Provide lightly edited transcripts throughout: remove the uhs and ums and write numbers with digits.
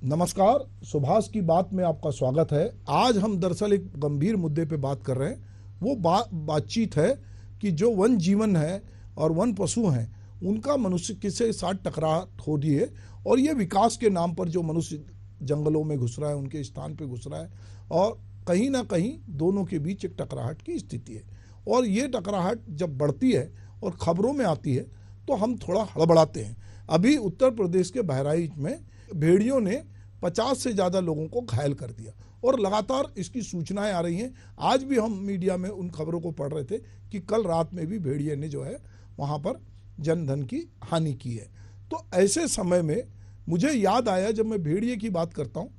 नमस्कार, सुभाष की बात में आपका स्वागत है। आज हम दरअसल एक गंभीर मुद्दे पे बात कर रहे हैं। वो बातचीत है कि जो वन जीवन है और वन पशु हैं उनका मनुष्य के साथ टकराव हो रही है, और ये विकास के नाम पर जो मनुष्य जंगलों में घुस रहा है, उनके स्थान पे घुस रहा है, और कहीं ना कहीं दोनों के बीच एक टकराहट की स्थिति है। और ये टकराहट जब बढ़ती है और खबरों में आती है तो हम थोड़ा हड़बड़ाते हैं। अभी उत्तर प्रदेश के बहराइच में भेड़ियों ने 50 से ज़्यादा लोगों को घायल कर दिया, और लगातार इसकी सूचनाएं आ रही हैं। आज भी हम मीडिया में उन खबरों को पढ़ रहे थे कि कल रात में भी भेड़िए ने जो है वहाँ पर जनधन की हानि की है। तो ऐसे समय में मुझे याद आया, जब मैं भेड़िए की बात करता हूँ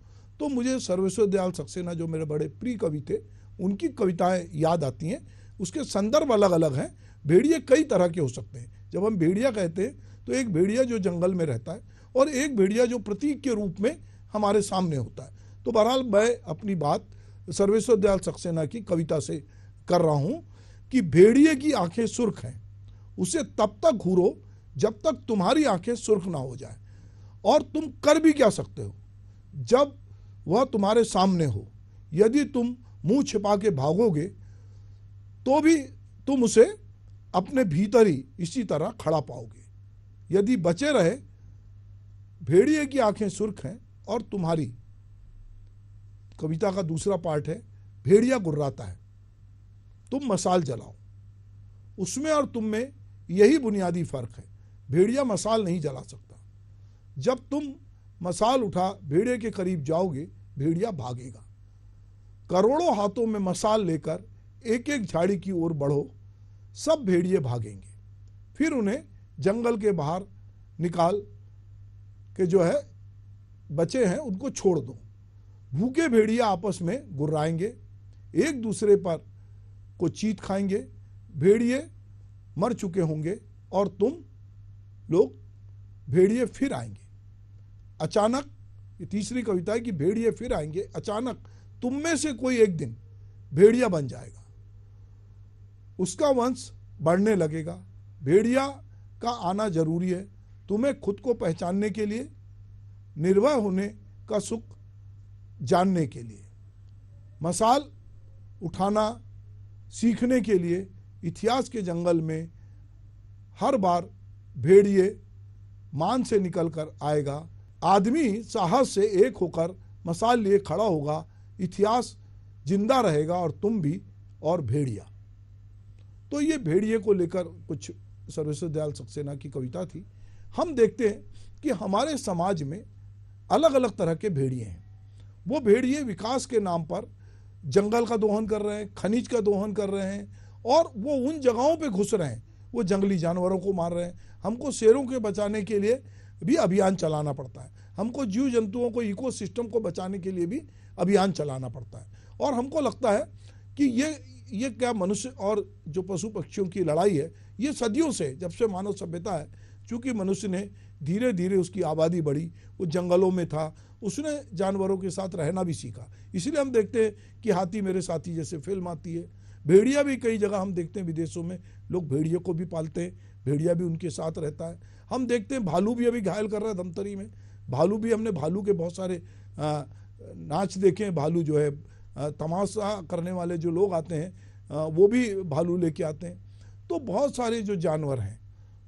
तो मुझे सर्वेश्वर दयाल सक्सेना, जो मेरे बड़े प्रिय कवि थे, उनकी कविताएँ याद आती हैं। उसके संदर्भ अलग अलग हैं। भेड़िए कई तरह के हो सकते हैं। जब हम भेड़िया कहते हैं तो एक भेड़िया जो जंगल में रहता है और एक भेड़िया जो प्रतीक के रूप में हमारे सामने होता है। तो बहरहाल मैं अपनी बात सर्वेश्वर दयाल सक्सेना की कविता से कर रहा हूं कि भेड़िए की आंखें सुर्ख हैं, उसे तब तक घूरो जब तक तुम्हारी आंखें सुर्ख ना हो जाए, और तुम कर भी क्या सकते हो जब वह तुम्हारे सामने हो। यदि तुम मुंह छिपा के भागोगे तो भी तुम उसे अपने भीतर ही इसी तरह खड़ा पाओगे। यदि बचे रहे, भेड़िए की आंखें सुर्ख हैं और तुम्हारी। कविता का दूसरा पार्ट है, भेड़िया गुर्राता है, तुम मसाल जलाओ। उसमें और तुम में यही बुनियादी फर्क है। भेड़िया मसाल नहीं जला सकता। जब तुम मसाल उठा भेड़िए के करीब जाओगे, भेड़िया भागेगा। करोड़ों हाथों में मसाल लेकर एक एक झाड़ी की ओर बढ़ो, सब भेड़िए भागेंगे। फिर उन्हें जंगल के बाहर निकाल के जो है बचे हैं उनको छोड़ दो। भूखे भेड़िया आपस में गुर्राएंगे, एक दूसरे पर को चीत खाएंगे। भेड़िए मर चुके होंगे और तुम लोग, भेड़िए फिर आएंगे अचानक। ये तीसरी कविता है कि भेड़िए फिर आएंगे अचानक, तुम में से कोई एक दिन भेड़िया बन जाएगा, उसका वंश बढ़ने लगेगा। भेड़िया का आना जरूरी है तुम्हें खुद को पहचानने के लिए, निर्भय होने का सुख जानने के लिए, मसाल उठाना सीखने के लिए। इतिहास के जंगल में हर बार भेड़िए मान से निकल कर आएगा। आदमी साहस से एक होकर मसाल लिए खड़ा होगा। इतिहास जिंदा रहेगा और तुम भी और भेड़िया। तो ये भेड़िए को लेकर कुछ सर्वेश्वर दयाल सक्सेना की कविता थी। हम देखते हैं कि हमारे समाज में अलग अलग तरह के भेड़िए हैं। वो भेड़िए विकास के नाम पर जंगल का दोहन कर रहे हैं, खनिज का दोहन कर रहे हैं, और वो उन जगहों पे घुस रहे हैं, वो जंगली जानवरों को मार रहे हैं। हमको शेरों के बचाने के लिए भी अभियान चलाना पड़ता है, हमको जीव जंतुओं को, इकोसिस्टम को बचाने के लिए भी अभियान चलाना पड़ता है। और हमको लगता है कि ये क्या मनुष्य और जो पशु पक्षियों की लड़ाई है, ये सदियों से, जब से मानव सभ्यता है, चूँकि मनुष्य ने धीरे धीरे उसकी आबादी बढ़ी, वो जंगलों में था, उसने जानवरों के साथ रहना भी सीखा। इसलिए हम देखते हैं कि हाथी मेरे साथी जैसे फिल्म आती है। भेड़िया भी कई जगह हम देखते हैं, विदेशों में लोग भेड़िया को भी पालते हैं, भेड़िया भी उनके साथ रहता है। हम देखते हैं भालू भी अभी घायल कर रहा है धमतरी में। भालू भी, हमने भालू के बहुत सारे नाच देखे हैं। भालू जो है तमाशा करने वाले जो लोग आते हैं वो भी भालू लेके आते हैं। तो बहुत सारे जो जानवर हैं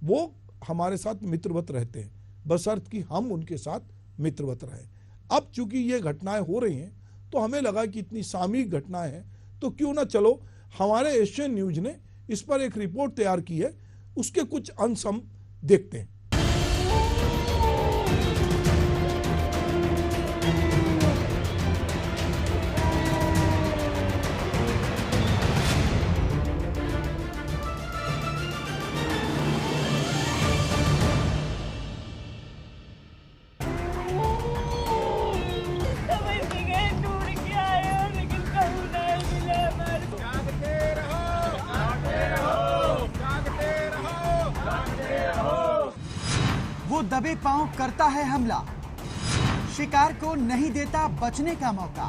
वो हमारे साथ मित्रवत रहते हैं, बशर्त कि हम उनके साथ मित्रवत रहें। अब चूंकि ये घटनाएं हो रही हैं तो हमें लगा कि इतनी सामयिक घटनाएं हैं तो क्यों ना चलो, हमारे एशियन न्यूज ने इस पर एक रिपोर्ट तैयार की है, उसके कुछ अंश हम देखते हैं। वो दबे पांव करता है हमला, शिकार को नहीं देता बचने का मौका,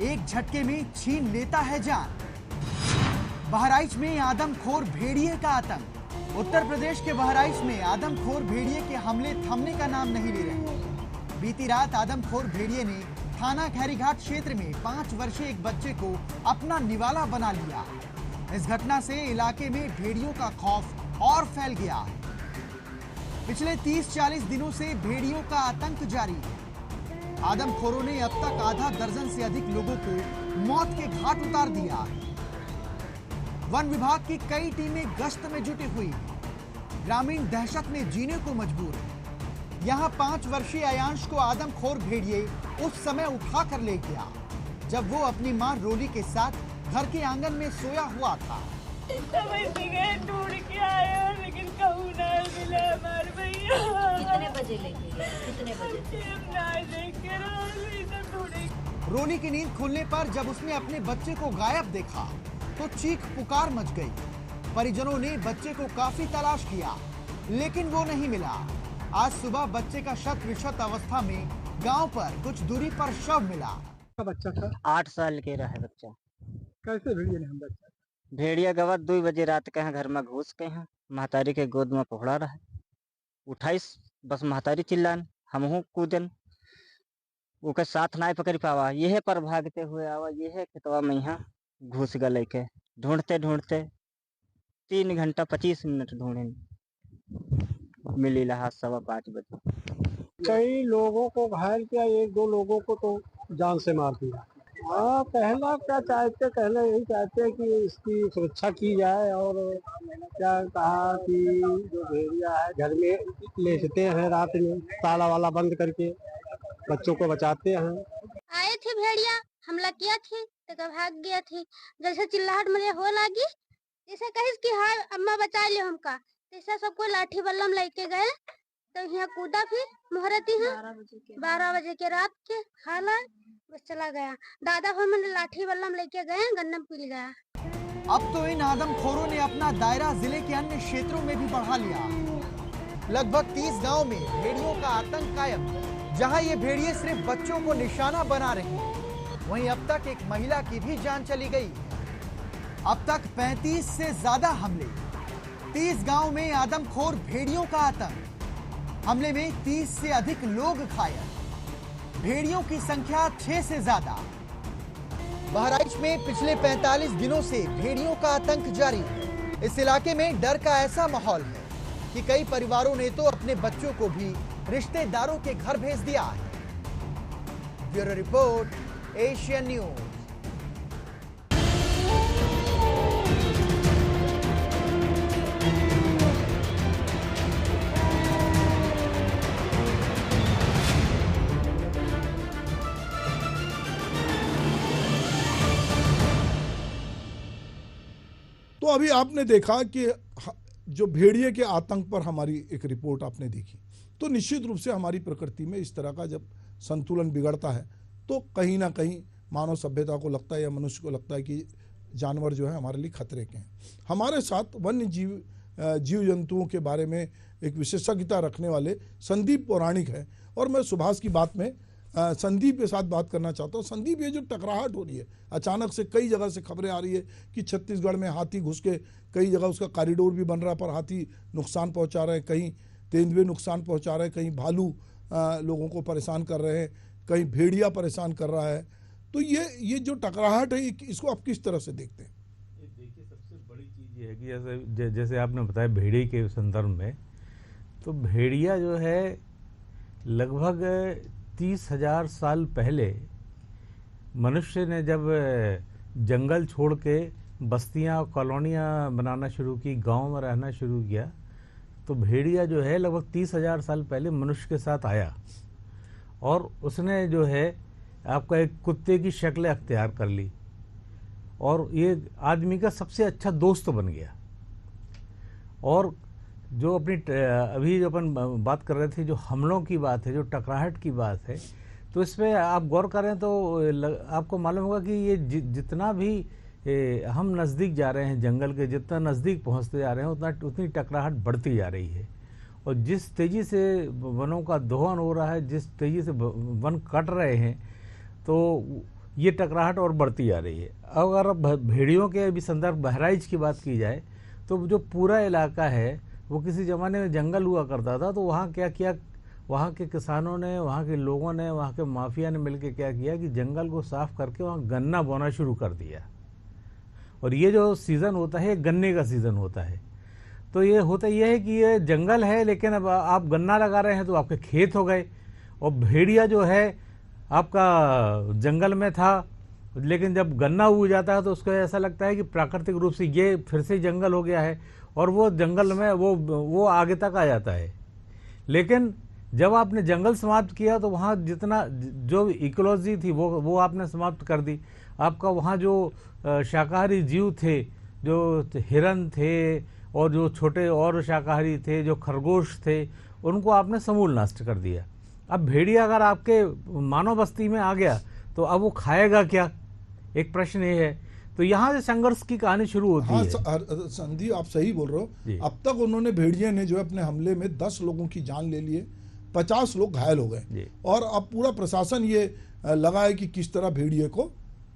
एक झटके में छीन लेता है जान। बहराइच में आदमखोर भेड़िए का आतंक। उत्तर प्रदेश के बहराइच में आदमखोर भेड़िए के हमले थमने का नाम नहीं ले रहे। बीती रात आदमखोर भेड़िए ने थाना खैरीघाट क्षेत्र में 5 वर्षीय एक बच्चे को अपना निवाला बना लिया। इस घटना से इलाके में भेड़ियों का खौफ और फैल गया है। पिछले 30-40 दिनों से भेड़ियों का आतंक जारी है। आदमखोरों ने अब तक आधा दर्जन से अधिक लोगों को मौत के घाट उतार दिया है। वन विभाग की कई टीमें गश्त में जुटी हुई हैं। ग्रामीण दहशत में जीने को मजबूर है। यहां 5 वर्षीय अयांश को आदमखोर भेड़िए उस समय उठा कर ले गया जब वो अपनी मां रोली के साथ घर के आंगन में सोया हुआ था। ढूंढ के आए लेकिन कहूँ ना मिला हमारे भैया। कितने बजे लेके गए? कितने बजे? रोली की नींद खुलने पर जब उसने अपने बच्चे को गायब देखा तो चीख पुकार मच गई। परिजनों ने बच्चे को काफी तलाश किया लेकिन वो नहीं मिला। आज सुबह बच्चे का शत विशत अवस्था में गांव पर कुछ दूरी पर शव मिला। बच्चा था 8 साल के रहा बच्चा। कैसे भेड़िए ने हमला किया? भेड़िया गवा 2 बजे रात के हैं घर में घुस के हैं, महतारी के गोद में पकड़ा रहा, उठाइस बस महतारी चिल्लान, हमहू कूदन, ओके साथ नाई पकड़ पावा, यह पर भागते हुए आवा, यह खेतवा में यहाँ घुस गए लेके। ढूंढते ढूंढते 3 घंटा 25 मिनट ढूंढे, मिली रहा 5:15 बजे। कई लोगों को घायल किया, 1-2 लोगों को तो जान से मार दिया। हाँ, कहना क्या चाहते, कहना यही चाहते हैं कि इसकी सुरक्षा की जाए। और क्या कहा कि जो भेड़िया है घर में लेटते हैं रात में ताला वाला बंद करके, बच्चों को बचाते हैं। आए थे भेड़िया, हमला किया थी तो भाग गया थी। जैसे चिल्लाहट मुझे हो लगी, जैसे कहिस कि हाँ अम्मा बचा लियो हमका, जैसा सबको लाठी बल्लम लेके गए तो यहाँ कूदा, फिर मुहूर्ती है 12 बजे के रात के खाला बस चला गया। दादा हो मैंने लाठी बल्लम लेके गए, गन्नम पी गया। अब तो इन आदमखोरों ने अपना दायरा जिले के अन्य क्षेत्रों में भी बढ़ा लिया। लगभग 30 गांव में भेड़ियों का आतंक कायम। जहां ये भेड़िए सिर्फ बच्चों को निशाना बना रहे हैं, वहीं अब तक एक महिला की भी जान चली गई। अब तक 35 से ज्यादा हमले। 30 गांव में आदमखोर भेड़ियों का आतंक। हमले में 30 से अधिक लोग घायल। भेड़ियों की संख्या 6 से ज्यादा। बहराइच में पिछले 45 दिनों से भेड़ियों का आतंक जारी है। इस इलाके में डर का ऐसा माहौल है कि कई परिवारों ने तो अपने बच्चों को भी रिश्तेदारों के घर भेज दिया है। Bureau report, Asian news. तो अभी आपने देखा कि जो भेड़िए के आतंक पर हमारी एक रिपोर्ट आपने देखी, तो निश्चित रूप से हमारी प्रकृति में इस तरह का जब संतुलन बिगड़ता है तो कहीं ना कहीं मानव सभ्यता को लगता है या मनुष्य को लगता है कि जानवर जो है हमारे लिए खतरे के हैं। हमारे साथ वन्य जीव जंतुओं के बारे में एक विशेषज्ञता रखने वाले संदीप पौराणिक हैं और मैं सुभाष की बात में संदीप के साथ बात करना चाहता हूँ। संदीप, ये जो टकराहट हो रही है अचानक से, कई जगह से खबरें आ रही है कि छत्तीसगढ़ में हाथी घुस के कई जगह उसका कॉरिडोर भी बन रहा है पर हाथी नुकसान पहुंचा रहे हैं, कहीं तेंदुए नुकसान पहुंचा रहे हैं, कहीं भालू लोगों को परेशान कर रहे हैं, कहीं भेड़िया परेशान कर रहा है। तो ये जो टकराहट है इसको आप किस तरह से देखते हैं? देखिए, सबसे बड़ी चीज़ ये है कि जैसे आपने बताया भेड़िए के संदर्भ में, तो भेड़िया जो है लगभग 30,000 साल पहले मनुष्य ने जब जंगल छोड़ के बस्तियां कॉलोनियां बनाना शुरू की, गांव में रहना शुरू किया, तो भेड़िया जो है लगभग 30,000 साल पहले मनुष्य के साथ आया और उसने जो है आपका एक कुत्ते की शक्ल अख्तियार कर ली और ये आदमी का सबसे अच्छा दोस्त बन गया। और जो अपनी अभी जो अपन बात कर रहे थे, जो हमलों की बात है, जो टकराहट की बात है, तो इसमें आप गौर करें तो आपको मालूम होगा कि ये जितना भी हम नज़दीक जा रहे हैं जंगल के, जितना नज़दीक पहुंचते जा रहे हैं उतनी टकराहट बढ़ती जा रही है। और जिस तेज़ी से वनों का दोहन हो रहा है, जिस तेज़ी से वन कट रहे हैं, तो ये टकराहट और बढ़ती जा रही है। अगर भेड़ियों के भी संदर्भ बहराइच की बात की जाए तो जो पूरा इलाका है वो किसी ज़माने में जंगल हुआ करता था, तो वहाँ क्या किया, वहाँ के किसानों ने, वहाँ के लोगों ने, वहाँ के माफिया ने मिलकर क्या किया कि जंगल को साफ करके वहाँ गन्ना बोना शुरू कर दिया। और ये जो सीज़न होता है गन्ने का सीज़न होता है। तो ये होता ये है कि ये जंगल है, लेकिन अब आप गन्ना लगा रहे हैं तो आपके खेत हो गए। और भेड़िया जो है आपका जंगल में था, लेकिन जब गन्ना उग जाता है तो उसको ऐसा लगता है कि प्राकृतिक रूप से ये फिर से जंगल हो गया है, और वो जंगल में वो आगे तक आ जाता है। लेकिन जब आपने जंगल समाप्त किया तो वहाँ जितना जो इकोलॉजी थी वो आपने समाप्त कर दी। आपका वहाँ जो शाकाहारी जीव थे, जो हिरन थे और जो छोटे और शाकाहारी थे, जो खरगोश थे, उनको आपने समूल नष्ट कर दिया। अब भेड़िया अगर आपके मानव बस्ती में आ गया तो अब वो खाएगा क्या, एक प्रश्न ये है। तो यहाँ से संघर्ष की कहानी शुरू होती है। संदीप आप सही बोल रहे हो। अब तक उन्होंने, भेड़िए ने जो है अपने हमले में 10 लोगों की जान ले लिए, 50 लोग घायल हो गए। और अब पूरा प्रशासन ये लगा है कि किस तरह भेड़िए को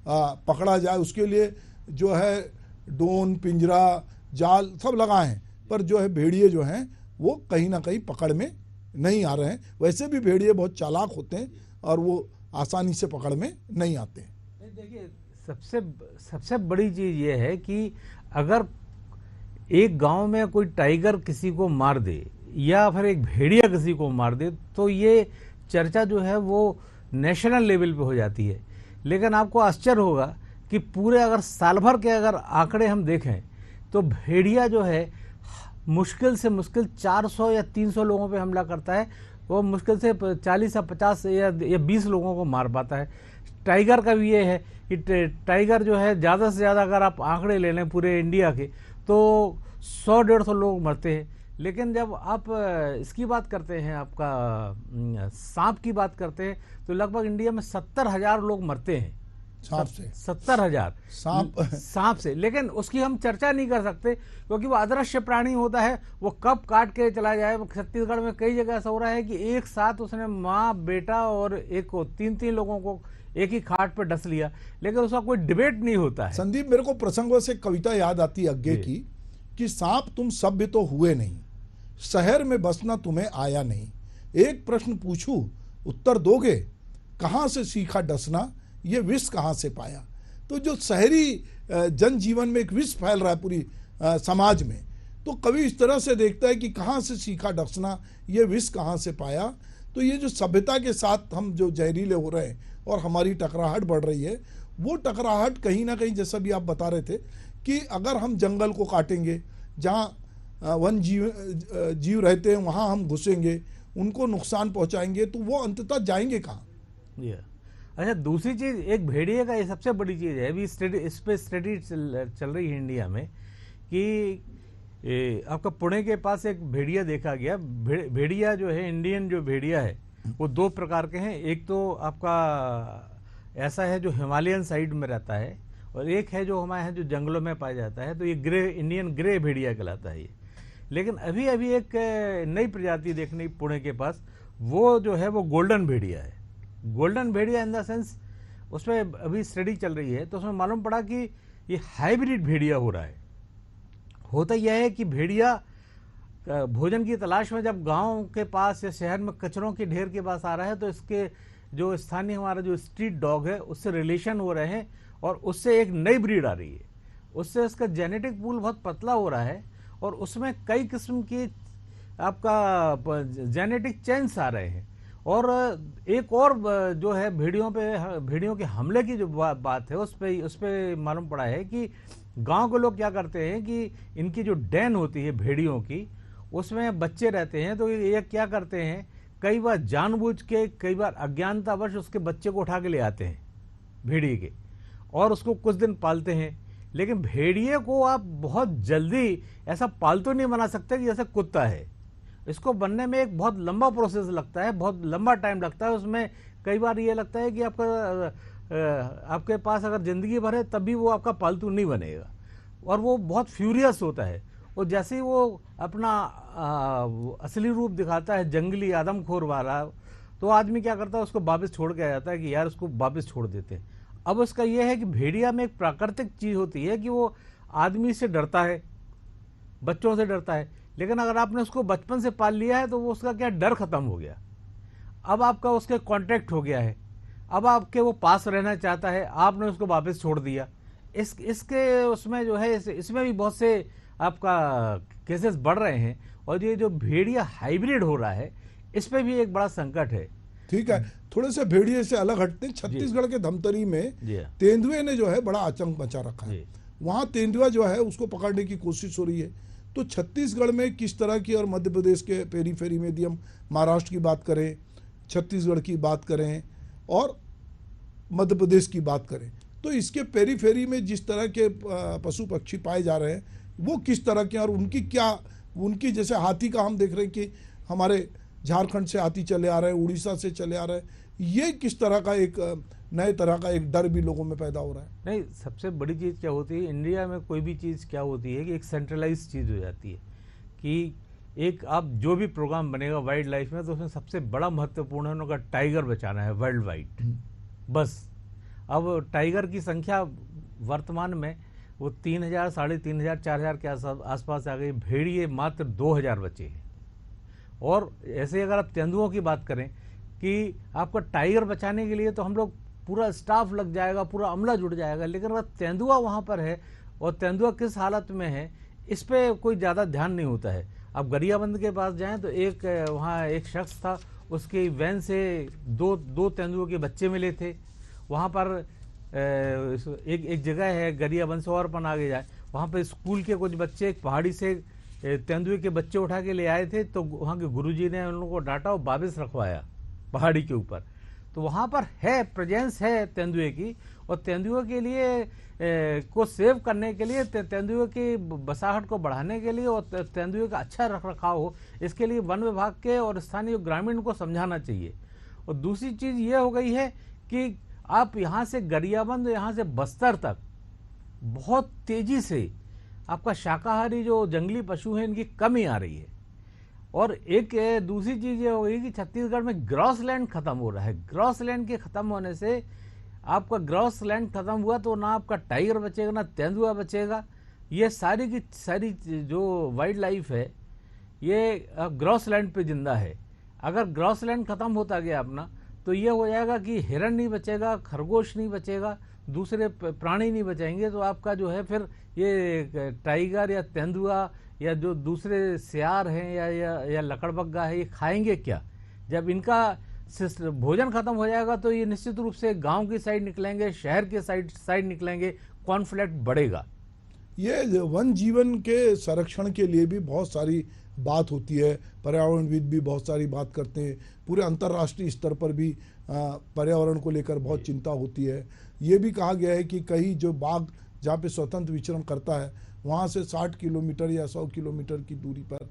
पकड़ा जाए। उसके लिए जो है डोन, पिंजरा, जाल सब लगाए हैं, पर जो है भेड़िए जो हैं वो कहीं ना कहीं पकड़ में नहीं आ रहे हैं। वैसे भी भेड़िए बहुत चालाक होते हैं और वो आसानी से पकड़ में नहीं आते हैं। देखिए, सबसे बड़ी चीज़ ये है कि अगर एक गांव में कोई टाइगर किसी को मार दे या फिर एक भेड़िया किसी को मार दे तो ये चर्चा जो है वो नेशनल लेवल पे हो जाती है। लेकिन आपको आश्चर्य होगा कि पूरे अगर साल भर के अगर आंकड़े हम देखें तो भेड़िया जो है मुश्किल से मुश्किल 400 या 300 लोगों पे हमला करता है। वो मुश्किल से 40 या 50 या 20 लोगों को मार पाता है। टाइगर का भी ये है कि टाइगर जो है ज़्यादा से ज़्यादा अगर आप आंकड़े ले लें पूरे इंडिया के तो 100-150 लोग मरते हैं। लेकिन जब आप इसकी बात करते हैं, आपका सांप की बात करते हैं, तो लगभग इंडिया में 70,000 लोग मरते हैं सांप से। 70,000 सांप से। लेकिन उसकी हम चर्चा नहीं कर सकते क्योंकि वो अदृश्य प्राणी होता है। वो कब काट के चला जाए। छत्तीसगढ़ में कई जगह ऐसा हो रहा है कि एक साथ उसने माँ, बेटा और एक को 3-3 लोगों को एक ही खाट पर डस लिया, लेकिन उसका कोई डिबेट नहीं होता है। संदीप, मेरे को प्रसंगों से कविता याद आती है अग्गे की कि सांप तुम सभ्य तो हुए नहीं, शहर में बसना तुम्हें आया नहीं। एक प्रश्न पूछूं उत्तर दोगे, कहाँ से सीखा डसना, ये विष कहाँ से पाया। तो जो शहरी जनजीवन में एक विष फैल रहा है पूरी समाज में, तो कवि इस तरह से देखता है कि कहाँ से सीखा डसना, ये विष कहाँ से पाया। तो ये जो सभ्यता के साथ हम जो जहरीले हो रहे हैं और हमारी टकराहट बढ़ रही है, वो टकराहट कहीं ना कहीं, जैसा भी आप बता रहे थे कि अगर हम जंगल को काटेंगे, जहाँ वन जीव रहते हैं वहाँ हम घुसेंगे, उनको नुकसान पहुँचाएंगे, तो वो अंततः जाएंगे कहाँ। अच्छा, दूसरी चीज़, एक भेड़िए का ये सबसे बड़ी चीज़ है, अभी इस पर स्टडी चल रही है इंडिया में कि आपका पुणे के पास एक भेड़िया देखा गया। भेड़िया जो है, इंडियन जो भेड़िया है वो 2 प्रकार के हैं। एक तो आपका ऐसा है जो हिमालयन साइड में रहता है, और एक है जो हमारे यहाँ जो जंगलों में पाया जाता है। तो ये इंडियन ग्रे भेड़िया कहलाता है ये। लेकिन अभी एक नई प्रजाति देखने पुणे के पास, वो जो है वो गोल्डन भेड़िया है। Golden Bhediya in the sense, उसमें अभी स्टडी चल रही है, तो उसमें मालूम पड़ा कि ये हाइब्रिड भेड़िया हो रहा है। होता यह है कि भेड़िया भोजन की तलाश में जब गांव के पास या शहर में कचरों के ढेर के पास आ रहा है, तो इसके जो स्थानीय हमारा जो स्ट्रीट डॉग है उससे रिलेशन हो रहे हैं और उससे एक नई ब्रीड आ रही है। उससे इसका जेनेटिक पूल बहुत पतला हो रहा है और उसमें कई किस्म की आपका जेनेटिक चेंज आ रहे हैं। और एक और जो है भेड़ियों के हमले की जो बात है, उस पे मालूम पड़ा है कि गांव के लोग क्या करते हैं कि इनकी जो डेन होती है भेड़ियों की, उसमें बच्चे रहते हैं। तो ये क्या करते हैं, कई बार जानबूझ के, कई बार अज्ञानतावश उसके बच्चे को उठा के ले आते हैं भेड़िए के, और उसको कुछ दिन पालते हैं। लेकिन भेड़िए को आप बहुत जल्दी ऐसा पालतू नहीं बना सकते कि जैसे कुत्ता है। इसको बनने में एक बहुत लंबा प्रोसेस लगता है, बहुत लंबा टाइम लगता है। उसमें कई बार ये लगता है कि आपके पास अगर ज़िंदगी भर है तब भी वो आपका पालतू नहीं बनेगा, और वो बहुत फ्यूरियस होता है। और जैसे ही वो अपना असली रूप दिखाता है, जंगली आदमखोर वाला, तो आदमी क्या करता है, उसको वापस छोड़ के आ जाता है कि यार उसको वापस छोड़ देते हैं। अब उसका ये है कि भेड़िया में एक प्राकृतिक चीज़ होती है कि वो आदमी से डरता है, बच्चों से डरता है। लेकिन अगर आपने उसको बचपन से पाल लिया है तो वो उसका क्या डर खत्म हो गया। अब आपका उसके कांटेक्ट हो गया है, अब आपके वो पास रहना चाहता है, आपने उसको वापस छोड़ दिया। इसके उसमें जो है इसमें भी बहुत से आपका केसेस बढ़ रहे हैं, और ये जो भेड़िया हाइब्रिड हो रहा है इस पे भी एक बड़ा संकट है। ठीक है, थोड़े से भेड़िए से अलग हटते हैं। छत्तीसगढ़ के धमतरी में जी तेंदुए ने जो है बड़ा आतंक मचा रखा है। जी। वहां तेंदुआ जो है उसको पकड़ने की कोशिश हो रही है। तो छत्तीसगढ़ में किस तरह की, और मध्य प्रदेश के पेरीफेरी में यदि हम महाराष्ट्र की बात करें, छत्तीसगढ़ की बात करें और मध्य प्रदेश की बात करें, तो इसके पेरीफेरी में जिस तरह के पशु पक्षी पाए जा रहे हैं वो किस तरह के, और उनकी क्या, उनकी जैसे हाथी का हम देख रहे हैं कि हमारे झारखंड से हाथी चले आ रहे हैं, उड़ीसा से चले आ रहे हैं, ये किस तरह का एक नए तरह का एक डर भी लोगों में पैदा हो रहा है। नहीं, सबसे बड़ी चीज़ क्या होती है इंडिया में, कोई भी चीज़ क्या होती है कि एक सेंट्रलाइज चीज़ हो जाती है कि एक आप जो भी प्रोग्राम बनेगा वाइल्ड लाइफ में, तो उसमें सबसे बड़ा महत्वपूर्ण है उनका टाइगर बचाना है वर्ल्ड वाइड। बस अब टाइगर की संख्या वर्तमान में वो 3000, 3500, 4000 के आसपास आ गई। भेड़िए मात्र 2000 बचे हैं। और ऐसे अगर आप तेंदुओं की बात करें कि आपका टाइगर बचाने के लिए तो हम लोग पूरा स्टाफ लग जाएगा, पूरा अमला जुड़ जाएगा, लेकिन अगर तेंदुआ वहाँ पर है और तेंदुआ किस हालत में है इस पर कोई ज़्यादा ध्यान नहीं होता है। आप गरियाबंद के पास जाएं तो एक वहाँ एक शख्स था, उसकी वैन से दो तेंदुओं के बच्चे मिले थे। वहाँ पर एक जगह है गरियाबंद से और अपन आगे जाए, वहाँ पर स्कूल के कुछ बच्चे एक पहाड़ी से तेंदुए के बच्चे उठा के ले आए थे, तो वहाँ के गुरुजी ने उन लोगों को डांटा और वापस रखवाया पहाड़ी के ऊपर। तो वहाँ पर है प्रेजेंस है तेंदुए की, और तेंदुए के लिए को सेव करने के लिए, तेंदुए की बसाहट को बढ़ाने के लिए और तेंदुए का अच्छा रख रखाव हो, इसके लिए वन विभाग के और स्थानीय ग्रामीण को समझाना चाहिए। और दूसरी चीज़ ये हो गई है कि आप यहाँ से गरियाबंद, यहाँ से बस्तर तक बहुत तेज़ी से आपका शाकाहारी जो जंगली पशु हैं इनकी कमी आ रही है। और एक दूसरी चीज़ ये हो गई कि छत्तीसगढ़ में ग्रॉस लैंड खत्म हो रहा है। ग्रॉस लैंड के खत्म होने से, आपका ग्रॉस लैंड खत्म हुआ तो ना आपका टाइगर बचेगा ना तेंदुआ बचेगा। ये सारी की सारी जो वाइल्ड लाइफ है ये ग्रॉस लैंड पे जिंदा है। अगर ग्रॉस लैंड खत्म होता गया अपना, तो ये हो जाएगा कि हिरण नहीं बचेगा, खरगोश नहीं बचेगा, दूसरे प्राणी नहीं बचेंगे। तो आपका जो है फिर ये टाइगर या तेंदुआ या जो दूसरे सियार हैं या लकड़बग्गा है, ये खाएंगे क्या? जब इनका भोजन खत्म हो जाएगा तो ये निश्चित रूप से गांव की साइड निकलेंगे, शहर के साइड निकलेंगे, कॉन्फ्लिक्ट बढ़ेगा। ये वन जीवन के संरक्षण के लिए भी बहुत सारी बात होती है, पर्यावरणविद भी बहुत सारी बात करते हैं, पूरे अंतर्राष्ट्रीय स्तर पर भी पर्यावरण को लेकर बहुत चिंता होती है। ये भी कहा गया है कि कहीं जो बाघ जहाँ पे स्वतंत्र विचरण करता है वहाँ से 60 किलोमीटर या 100 किलोमीटर की दूरी पर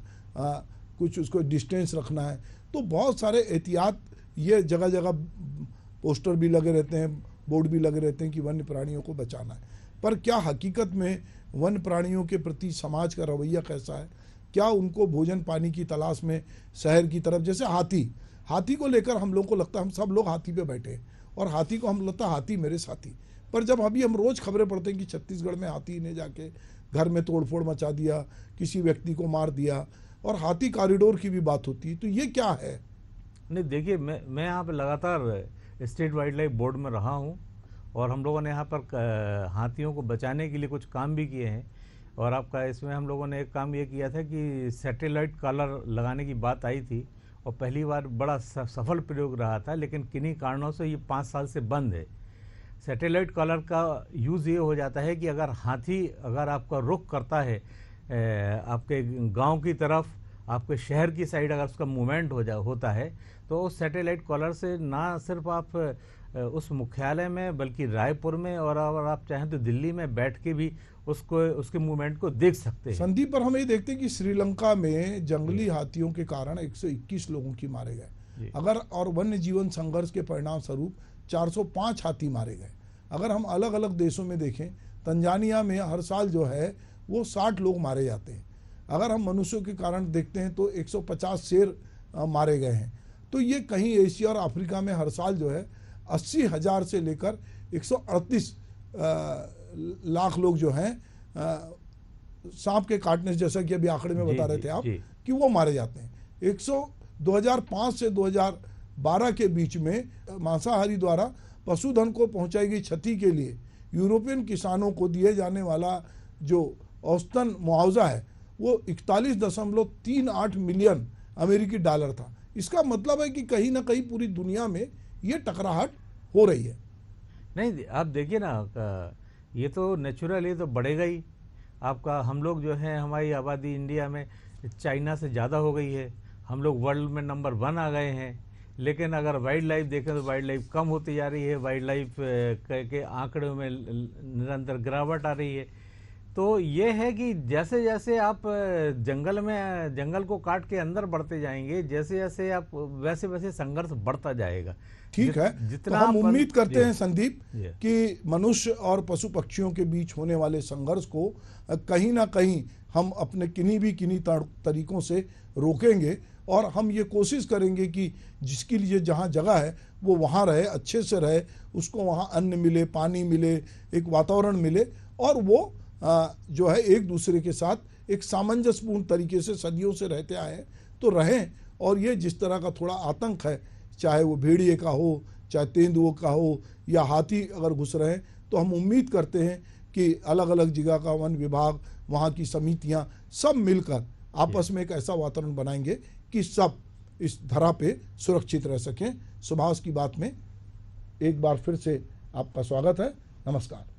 कुछ उसको डिस्टेंस रखना है। तो बहुत सारे एहतियात, ये जगह जगह पोस्टर भी लगे रहते हैं, बोर्ड भी लगे रहते हैं कि वन्य प्राणियों को बचाना है। पर क्या हकीकत में वन्य प्राणियों के प्रति समाज का रवैया कैसा है? क्या उनको भोजन पानी की तलाश में शहर की तरफ, जैसे हाथी को लेकर हम लोग को लगता है हम सब लोग हाथी पे बैठे हैं और हाथी को हम लगता है हाथी मेरे साथी। पर जब अभी हम रोज खबरें पढ़ते हैं कि छत्तीसगढ़ में हाथी ने जाके घर में तोड़फोड़ मचा दिया, किसी व्यक्ति को मार दिया, और हाथी कॉरिडोर की भी बात होती है, तो ये क्या है? नहीं देखिए, मैं यहाँ पर लगातार स्टेट वाइल्ड लाइफ बोर्ड में रहा हूँ और हम लोगों ने यहाँ पर हाथियों को बचाने के लिए कुछ काम भी किए हैं। और आपका इसमें हम लोगों ने एक काम ये किया था कि सैटेलाइट कॉलर लगाने की बात आई थी और पहली बार बड़ा सफल प्रयोग रहा था, लेकिन किन्हीं कारणों से ये 5 साल से बंद है। सैटेलाइट कॉलर का यूज़ ये हो जाता है कि अगर हाथी अगर आपका रुख करता है आपके गांव की तरफ, आपके शहर की साइड अगर उसका मूवमेंट होता है, तो उस सैटेलाइट कॉलर से ना सिर्फ आप उस मुख्यालय में बल्कि रायपुर में और अगर आप चाहें तो दिल्ली में बैठ के भी उसके मूवमेंट को देख सकते हैं। संदीप, पर हम ये देखते हैं कि श्रीलंका में जंगली हाथियों के कारण 121 लोगों की मारे गए, अगर और वन्य जीवन संघर्ष के परिणाम स्वरूप 405 हाथी मारे गए। अगर हम अलग अलग देशों में देखें, तंजानिया में हर साल जो है वो 60 लोग मारे जाते हैं। अगर हम मनुष्यों के कारण देखते हैं तो 150 शेर मारे गए हैं। तो ये कहीं एशिया और अफ्रीका में हर साल जो है 80,000 से लेकर 138 लाख लोग जो हैं सांप के काटने से, जैसा कि अभी आंकड़े में बता रहे थे आप, कि वो मारे जाते हैं। 2005 से 12 के बीच में मांसाहारी द्वारा पशुधन को पहुंचाई गई क्षति के लिए यूरोपियन किसानों को दिए जाने वाला जो औसतन मुआवजा है वो 41.38 मिलियन अमेरिकी डॉलर था। इसका मतलब है कि कहीं ना कहीं पूरी दुनिया में ये टकराहट हो रही है। नहीं, आप देखिए ना, ये तो नेचुरल, ये तो बढ़ेगा ही आपका। हम लोग जो है, हमारी आबादी इंडिया में चाइना से ज़्यादा हो गई है, हम लोग वर्ल्ड में नंबर 1 आ गए हैं। लेकिन अगर वाइल्ड लाइफ देखें तो वाइल्ड लाइफ कम होती जा रही है, वाइल्ड लाइफ के आंकड़ों में निरंतर गिरावट आ रही है। तो ये है कि जैसे जैसे आप जंगल को काट के अंदर बढ़ते जाएंगे, जैसे जैसे आप वैसे वैसे संघर्ष बढ़ता जाएगा। ठीक है, जितना तो हम उम्मीद करते हैं संदीप जी। कि मनुष्य और पशु पक्षियों के बीच होने वाले संघर्ष को कहीं ना कहीं हम अपने किन्हीं तरीकों से रोकेंगे और हम ये कोशिश करेंगे कि जिसके लिए जहाँ जगह है वो वहाँ रहे, अच्छे से रहे, उसको वहाँ अन्न मिले, पानी मिले, एक वातावरण मिले और वो जो है एक दूसरे के साथ एक सामंजस्यपूर्ण तरीके से सदियों से रहते आए हैं तो रहें। और ये जिस तरह का थोड़ा आतंक है, चाहे वो भेड़िए का हो, चाहे तेंदुओं का हो या हाथी अगर घुस रहे हैं, तो हम उम्मीद करते हैं कि अलग अलग जगह का वन विभाग, वहाँ की समितियाँ सब मिलकर आपस में एक ऐसा वातावरण बनाएंगे कि सब इस धरा पे सुरक्षित रह सकें। सुभाष की बात में एक बार फिर से आपका स्वागत है। नमस्कार।